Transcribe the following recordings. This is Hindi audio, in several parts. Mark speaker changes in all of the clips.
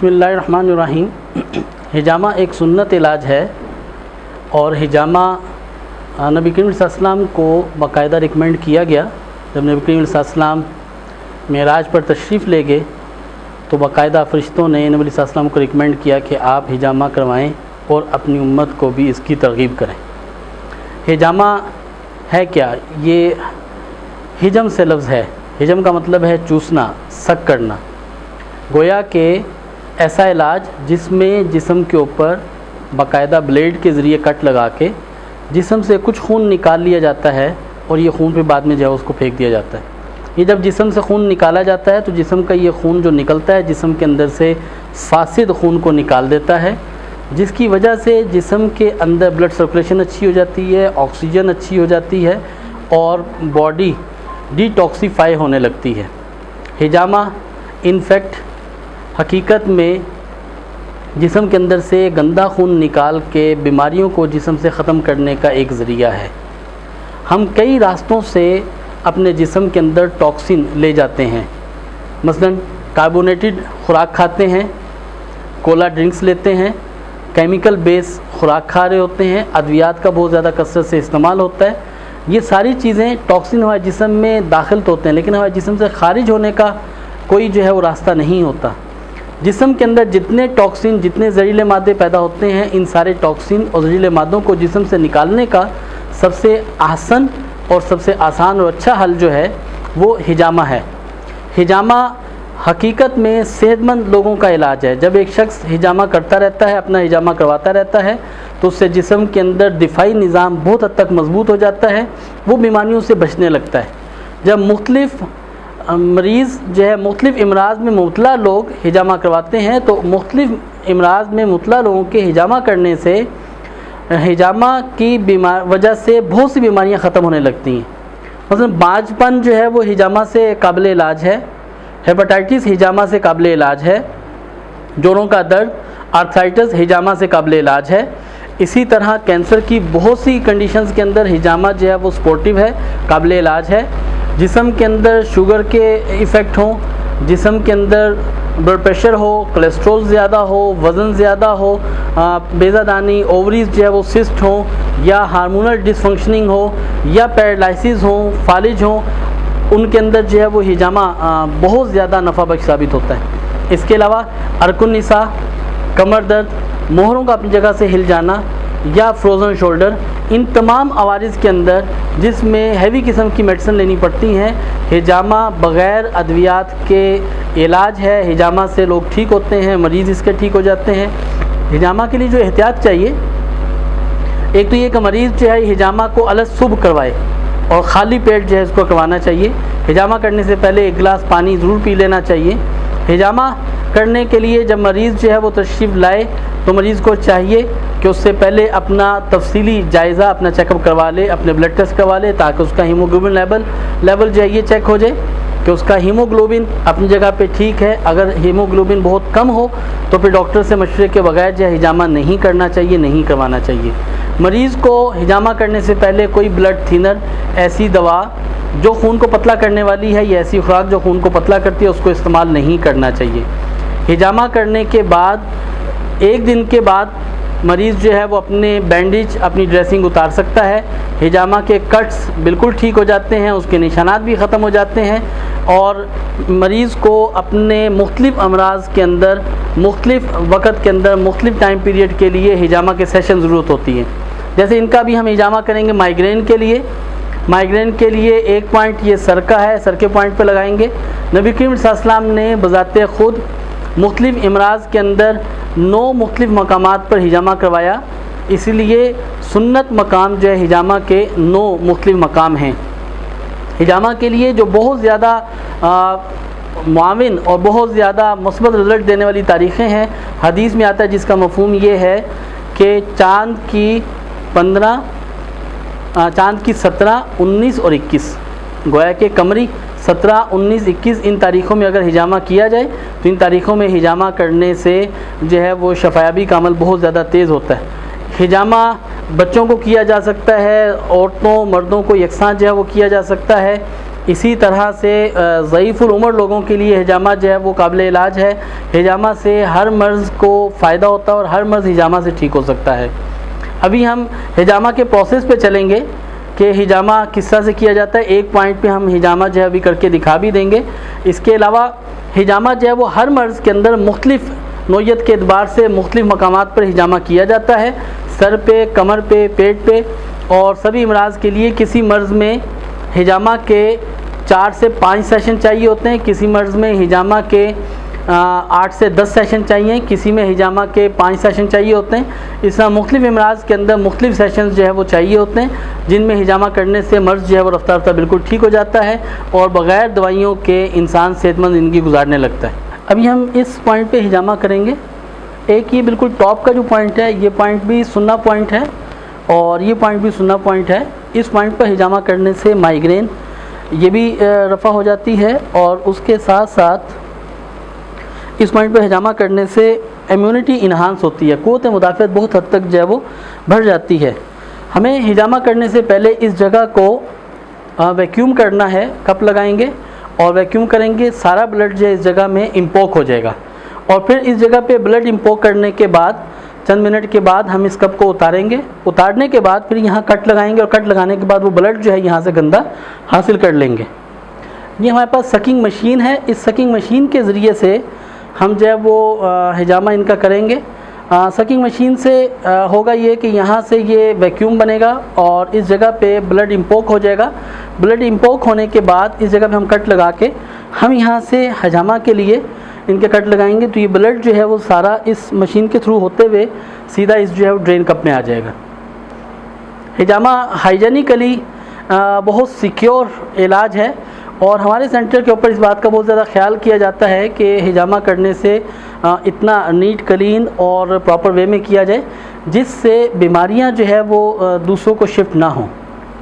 Speaker 1: बिस्मिल्लाहिर्रहमानिर्रहीम। हिजामा एक सुन्नत इलाज है और हिजामा नबी करीम सल्लल्लाहु अलैहि वसल्लम को बाकायदा रिकमेंड किया गया। जब नबी करीम सल्लल्लाहु अलैहि वसल्लम मेराज पर तशरीफ़ ले गए तो बाकायदा फ़रिश्तों ने नबी सल्लल्लाहु अलैहि वसल्लम को रिकमेंड किया कि आप हिजामा करवाएं और अपनी उम्मत को भी इसकी तरगीब करें। हिजामा है क्या? ये हिजम से लफ्ज़ है। हिजम का मतलब है चूसना, सक करना। गोया के ऐसा इलाज जिसमें जिस्म के ऊपर बाकायदा ब्लेड के ज़रिए कट लगा के जिस्म से कुछ खून निकाल लिया जाता है और ये खून फिर बाद में जो है उसको फेंक दिया जाता है। ये जब जिस्म से खून निकाला जाता है तो जिस्म का ये खून जो निकलता है जिस्म के अंदर से फासिद खून को निकाल देता है, जिसकी वजह से जिस्म के अंदर ब्लड सर्कुलेशन अच्छी हो जाती है, ऑक्सीजन अच्छी हो जाती है और बॉडी डिटॉक्सीफाई होने लगती है। हिजामा इनफैक्ट हकीकत में जिस्म के अंदर से गंदा खून निकाल के बीमारियों को जिस्म से ख़त्म करने का एक ज़रिया है। हम कई रास्तों से अपने जिस्म के अंदर टॉक्सिन ले जाते हैं। मसलन कार्बोनेटेड खुराक खाते हैं, कोला ड्रिंक्स लेते हैं, केमिकल बेस खुराक खा रहे होते हैं, अद्वियात का बहुत ज़्यादा कसरत से इस्तेमाल होता है। ये सारी चीज़ें टॉक्सिन हमारे जिस्म में दाखिल तो होते हैं लेकिन हमारे जिस्म से ख़ारिज होने का कोई जो है वो रास्ता नहीं होता। जिस्म के अंदर जितने टॉक्सिन, जितने जहरीले मादे पैदा होते हैं, इन सारे टॉक्सिन और जहरीले मादों को जिस्म से निकालने का सबसे आसान और सबसे आसान और अच्छा हल जो है वो हिजामा है। हिजामा हकीकत में सेहतमंद लोगों का इलाज है। जब एक शख्स हिजामा करता रहता है, अपना हिजामा करवाता रहता है, तो उससे जिस्म के अंदर दिफाई निज़ाम बहुत हद तक मजबूत हो जाता है, वो बीमारियों से बचने लगता है। जब मुख्तलिफ़ मरीज़ जो है मुख्तलिफ़ इमराज़ में मुबतला लोग हिजामा करवाते हैं तो मुख्तलिफ़ इमराज़ में मुबतला लोगों के हिजामा करने से हिजामा की वजह से बहुत सी बीमारियां ख़त्म होने लगती हैं। मसलन बांझपन जो है वो हिजामा से काबिल इलाज है, हेपेटाइटिस हिजामा से काबिल इलाज है, जोड़ों का दर्द आर्थराइटिस हिजामा से काबिल इलाज है। इसी तरह कैंसर की बहुत सी कंडीशंस के अंदर हिजामा जो है वो सपोर्टिव है, काबिल इलाज है। जिस्म के अंदर शुगर के इफ़ेक्ट हों, जिस्म के अंदर ब्लड प्रेशर हो, कोलेस्ट्रॉल ज़्यादा हो, वज़न ज़्यादा हो, बेज़ादानी, ओवरीज जो है वो सिस्ट हो, या हार्मोनल डिसफंक्शनिंग हो, या पैरालिसिस हो, फालिज हो, उनके अंदर जो है वो हिजामा बहुत ज़्यादा नफ़ा बख्श साबित होता है। इसके अलावा अरकुन्निसा, कमर दर्द, मोहरों का अपनी जगह से हिल जाना या फ्रोज़न शोल्डर, इन तमाम अवारिज़ के अंदर जिसमें हैवी किस्म की मेडिसिन लेनी पड़ती हैं, हिजामा बग़ैर अद्वियात के इलाज है। हिजामा से लोग ठीक होते हैं, मरीज़ इसके ठीक हो जाते हैं। हिजामा के लिए जो एहतियात चाहिए, एक तो ये कि मरीज़ जो है हिजामा को अलग सुबह करवाए और ख़ाली पेट जो है इसको करवाना चाहिए। हिजामा करने से पहले एक गिलास पानी ज़रूर पी लेना चाहिए। हिजामा करने के लिए जब मरीज़ जो है वो तशरीफ़ लाए तो मरीज़ को चाहिए कि उससे पहले अपना तफसीली जायज़ा, अपना चेकअप करवा ले, अपने ब्लड टेस्ट करवा ले, ताकि उसका हीमोग्लोबिन लेवल जो है ये चेक हो जाए कि उसका हीमोग्लोबिन अपनी जगह पे ठीक है। अगर हीमोग्लोबिन बहुत कम हो तो फिर डॉक्टर से मशवरे के बगैर जो है हिजामा नहीं करना चाहिए, नहीं करवाना चाहिए। मरीज़ को हिजामा करने से पहले कोई ब्लड थिनर, ऐसी दवा जो खून को पतला करने वाली है या ऐसी खुराक जो खून को पतला करती है, उसको इस्तेमाल नहीं करना चाहिए। हिजामा करने के बाद एक दिन के बाद मरीज़ जो है वो अपने बैंडेज, अपनी ड्रेसिंग उतार सकता है। हिजामा के कट्स बिल्कुल ठीक हो जाते हैं, उसके निशानात भी ख़त्म हो जाते हैं और मरीज़ को अपने मुख्तलिफ़ अमराज़ के अंदर मुख्तलिफ़ वक़्त के अंदर मुख्तलिफ़ टाइम पीरियड के लिए हिजामा के सेशन ज़रूरत होती है। जैसे इनका भी हम हिजामा करेंगे माइग्रेन के लिए। माइग्रेन के लिए एक पॉइंट ये सर का है, सर के पॉइंट पर लगाएंगे। नबी करीम सल्लल्लाहु अलैहि वसल्लम ने बज़ाते ख़ुद मुख्तलिफ़ इमराज़ के अंदर 9 मुख्तलिफ़ मकामात पर हिजामा करवाया, इसलिए सुन्नत मकाम जो है हिजामा के 9 मुख्तलिफ़ मकाम हैं। हिजामा के लिए जो बहुत ज़्यादा मुआविन और बहुत ज़्यादा मुस्बत रिज़ल्ट देने वाली तारीख़ें हैं, हदीस में आता है जिसका मफ़हूम ये है कि चाँद की 17, 19 और 21, गोया के कमरी 17, 19, 21 इन तारीख़ों में अगर हिजामा किया जाए तो इन तारीख़ों में हिजामा करने से जो है वो शफायाबी का अमल बहुत ज़्यादा तेज़ होता है। हिजामा बच्चों को किया जा सकता है, औरतों मर्दों को यकसां जो है वो किया जा सकता है। इसी तरह से ज़ईफ़ुल उम्र लोगों के लिए हिजामा जो है वो काबिल इलाज है। हिजामा से हर मर्ज़ को फ़ायदा होता है और हर मर्ज़ हिजामा से ठीक हो सकता है। अभी हम हिजामा के प्रोसेस पे चलेंगे कि हिजामा किस तरह से किया जाता है। एक पॉइंट पे हम हिजामा जो है अभी करके दिखा भी देंगे। इसके अलावा हिजामा जो है वो हर मर्ज़ के अंदर मुख्तलिफ़ नौइयत के एतबार से मुख्तलिफ़ मकामात पर हिजामा किया जाता है, सर पे, कमर पे, पेट पे, और सभी अमराज़ के लिए किसी मर्ज़ में हिजामा के 4 से 5 सेशन चाहिए होते हैं, किसी मर्ज़ में हिजामा के 8 से 10 सेशन चाहिए, किसी में हिजामा के 5 सेशन चाहिए होते हैं। इस तरह मुख्तलिफ़ अमराज़ के अंदर मुख्तलिफ़ सेशन जो है वो चाहिए होते हैं, जिनमें हिजामा करने से मर्ज़ जो है वो रफ्ता रफ्ता बिल्कुल ठीक हो जाता है और बग़ैर दवाइयों के इंसान सेहतमंद ज़िंदगी गुजारने लगता है। अभी हम इस पॉइंट पे हिजामा करेंगे। एक ये बिल्कुल टॉप का जो पॉइंट है, ये पॉइंट भी सुन्ना पॉइंट है और ये पॉइंट भी सुन्ना पॉइंट है। इस पॉइंट पर हिजामा करने से माइग्रेन ये भी रफ़ा हो जाती है और उसके साथ साथ इस पॉइंट पर हिजामा करने से इम्यूनिटी इन्हांस होती है, क़ुव्वत मुदाफ़अत बहुत हद तक जो है वो बढ़ जाती है। हमें हिजामा करने से पहले इस जगह को वैक्यूम करना है। कप लगाएंगे और वैक्यूम करेंगे, सारा ब्लड जो है इस जगह में इम्पोक हो जाएगा और फिर इस जगह पे ब्लड इम्पोक करने के बाद चंद मिनट के बाद हम इस कप को उतारेंगे। उतारने के बाद फिर यहाँ कट लगाएंगे और कट लगाने के बाद वो ब्लड जो है यहाँ से गंदा हासिल कर लेंगे। ये हमारे पास सकिंग मशीन है। इस सकिंग मशीन के ज़रिए से हम जो है वो हिजामा इनका करेंगे। सकिंग मशीन से होगा ये कि यहाँ से ये वैक्यूम बनेगा और इस जगह पे ब्लड इम्पोक हो जाएगा। ब्लड इम्पोक होने के बाद इस जगह पे हम कट लगा के हम यहाँ से हिजामा के लिए इनके कट लगाएंगे, तो ये ब्लड जो है वो सारा इस मशीन के थ्रू होते हुए सीधा इस जो है वो ड्रेन कप में आ जाएगा। हिजामा हाइजेनिकली बहुत सिक्योर इलाज है और हमारे सेंटर के ऊपर इस बात का बहुत ज़्यादा ख्याल किया जाता है कि हिजामा करने से इतना नीट क्लीन और प्रॉपर वे में किया जाए जिससे बीमारियां जो है वो दूसरों को शिफ्ट ना हों।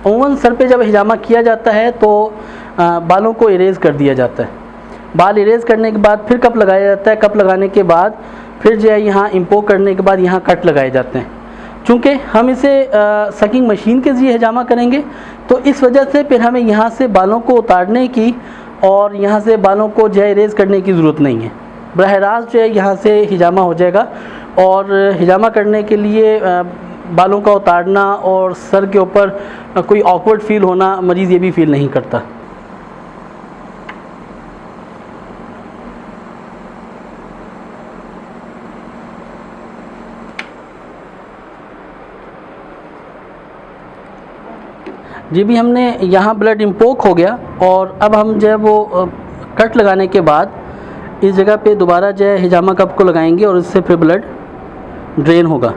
Speaker 1: अमूमन सर पे जब हिजामा किया जाता है तो बालों को इरेज़ कर दिया जाता है। बाल इरेज़ करने के बाद फिर कप लगाया जाता है। कप लगाने के बाद फिर जो है यहाँ इम्पोक करने के बाद यहाँ कट लगाए जाते हैं। चूँकि हम इसे सकिंग मशीन के ज़रिए हिजामा करेंगे तो इस वजह से फिर हमें यहाँ से बालों को उतारने की और यहाँ से बालों को जो है इरेज़ करने की ज़रूरत नहीं है। बरह रास्त जो है यहाँ से हिजामा हो जाएगा और हिजामा करने के लिए बालों का उतारना और सर के ऊपर कोई ऑकवर्ड फील होना मरीज़ ये भी फील नहीं करता। जी भी हमने यहाँ ब्लड इम्पोक हो गया और अब हम जो है वो कट लगाने के बाद इस जगह पे दोबारा जो है हिजामा कप को लगाएंगे और इससे फिर ब्लड ड्रेन होगा।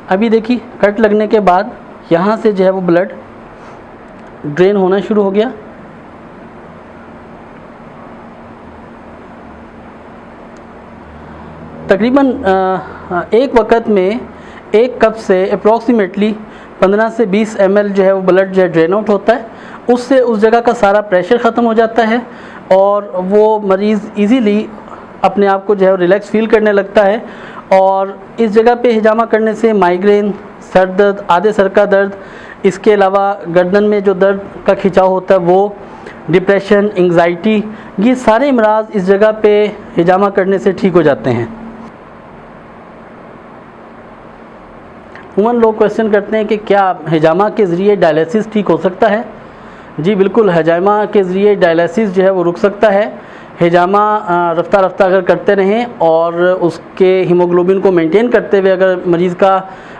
Speaker 1: अभी देखिए कट लगने के बाद यहाँ से जो है वो ब्लड ड्रेन होना शुरू हो गया। तकरीबन एक वक्त में एक कप से अप्रॉक्सीमेटली 15 से 20 ml जो है वो ब्लड जो है ड्रेन आउट होता है। उससे उस जगह का सारा प्रेशर ख़त्म हो जाता है और वो मरीज़ इजीली अपने आप को जो है रिलैक्स फील करने लगता है। और इस जगह पे हिजामा करने से माइग्रेन, सर दर्द, आधे सर का दर्द, इसके अलावा गर्दन में जो दर्द का खिंचाव होता है वो, डिप्रेशन, एंग्जाइटी, ये सारे अमराज इस जगह पे हिजामा करने से ठीक हो जाते हैं। उमूमन लोग क्वेश्चन करते हैं कि क्या हिजामा के ज़रिए डायलिसिस ठीक हो सकता है। जी बिल्कुल, हिजामा के ज़रिए डायलिसिस जो है वो रुक सकता है। हिजामा रफ्ता रफ्ता अगर करते रहें और उसके हीमोग्लोबिन को मेंटेन करते हुए अगर मरीज़ का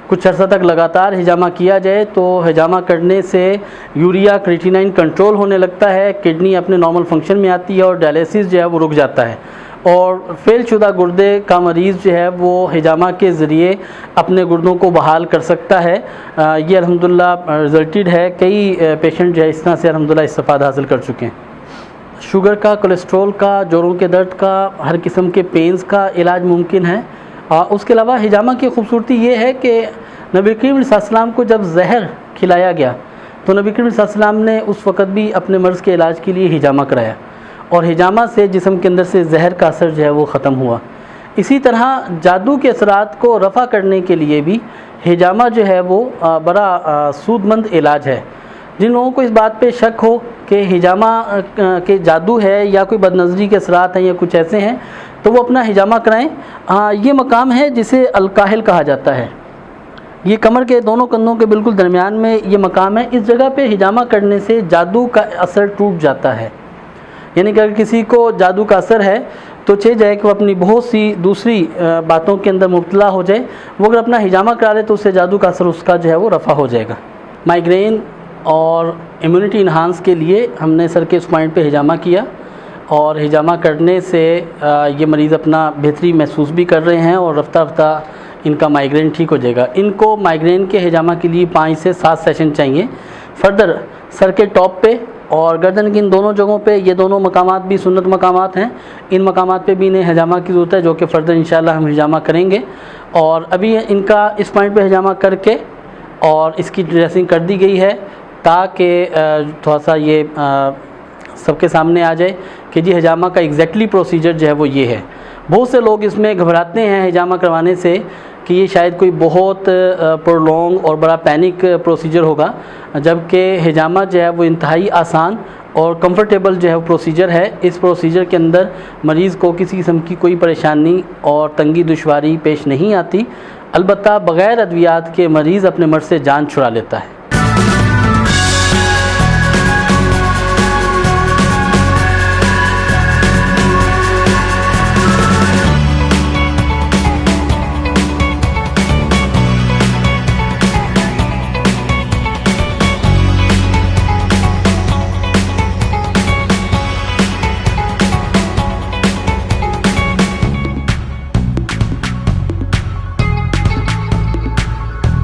Speaker 1: कुछ अर्सा तक लगातार हिजामा किया जाए तो हिजामा करने से यूरिया क्रिएटिनिन कंट्रोल होने लगता है, किडनी अपने नॉर्मल फंक्शन में आती है और डायलिसिस जो है वो रुक जाता है और फेलशुदा गुर्दे का मरीज़ जो है वो हिजामा के ज़रिए अपने गुर्दों को बहाल कर सकता है। ये अल्हम्दुलिल्लाह रिजल्टेड है। कई पेशेंट जो है इस तरह से अल्हम्दुलिल्लाह इस्तिफ़ादा हासिल कर चुके हैं। शुगर का, कोलेस्ट्रॉल का, जोड़ों के दर्द का, हर किस्म के पेन्स का इलाज मुमकिन है। उसके अलावा हिजामा की खूबसूरती ये है कि नबी करीम सल्लल्लाहु अलैहि वसल्लम को जब जहर खिलाया गया तो नबी करीम सल्लल्लाहु अलैहि वसल्लम ने उस वक़्त भी अपने मर्ज़ के इलाज के लिए हिजामा कराया और हिजामा से जिस्म के अंदर से जहर का असर जो है वो ख़त्म हुआ। इसी तरह जादू के असरात को रफ़ा करने के लिए भी हिजामा जो है वो बड़ा सूदमंद इलाज है। जिन लोगों को इस बात पे शक हो कि हिजामा के जादू है या कोई बदनज़री के असरात हैं या कुछ ऐसे हैं, तो वो अपना हिजामा कराएं। ये मकाम है जिसे अलकाहिल कहा जाता है। ये कमर के दोनों कंधों के बिल्कुल दरमियान में ये मकाम है। इस जगह पे हिजामा करने से जादू का असर टूट जाता है। यानी कि अगर किसी को जादू का असर है तो चाहिए जाए कि वो अपनी बहुत सी दूसरी बातों के अंदर मुब्तला हो जाए, वो अगर अपना हिजामा करा ले तो उससे जादू का असर उसका जो है वो रफ़ा हो जाएगा। माइग्रेन और इम्यूनिटी इन्हांस के लिए हमने सर के इस पॉइंट पे हिजामा किया और हिजामा करने से ये मरीज़ अपना बेहतरी महसूस भी कर रहे हैं और रफ्ता रफ्ता इनका माइग्रेन ठीक हो जाएगा। इनको माइग्रेन के हिजामा के लिए 5 से 7 सेशन चाहिए। फर्दर सर के टॉप पे और गर्दन की इन दोनों जगहों पे, ये दोनों मकामात भी सुन्नत मकामात हैं, इन मकामात पे भी इन्हें हिजामा की ज़रूरत है, जो कि फ़र्दर इंशाल्लाह हम हिजामा करेंगे। और अभी इनका इस पॉइंट पे हिजामा करके और इसकी ड्रेसिंग कर दी गई है ताकि थोड़ा सा ये सबके सामने आ जाए कि जी हिजामा का एग्जैक्टली प्रोसीजर जो है वो ये है। बहुत से लोग इसमें घबराते हैं हिजामा करवाने से कि ये शायद कोई बहुत प्रोलॉन्ग और बड़ा पैनिक प्रोसीजर होगा, जबकि हिजामा जो है वो इंतहाई आसान और कंफर्टेबल जो है वो प्रोसीजर है। इस प्रोसीजर के अंदर मरीज़ को किसी किस्म की कोई परेशानी और तंगी दुश्वारी पेश नहीं आती, अलबत्ता बग़ैर अद्वियात के मरीज़ अपने मर्ज़ से जान छुड़ा लेता है।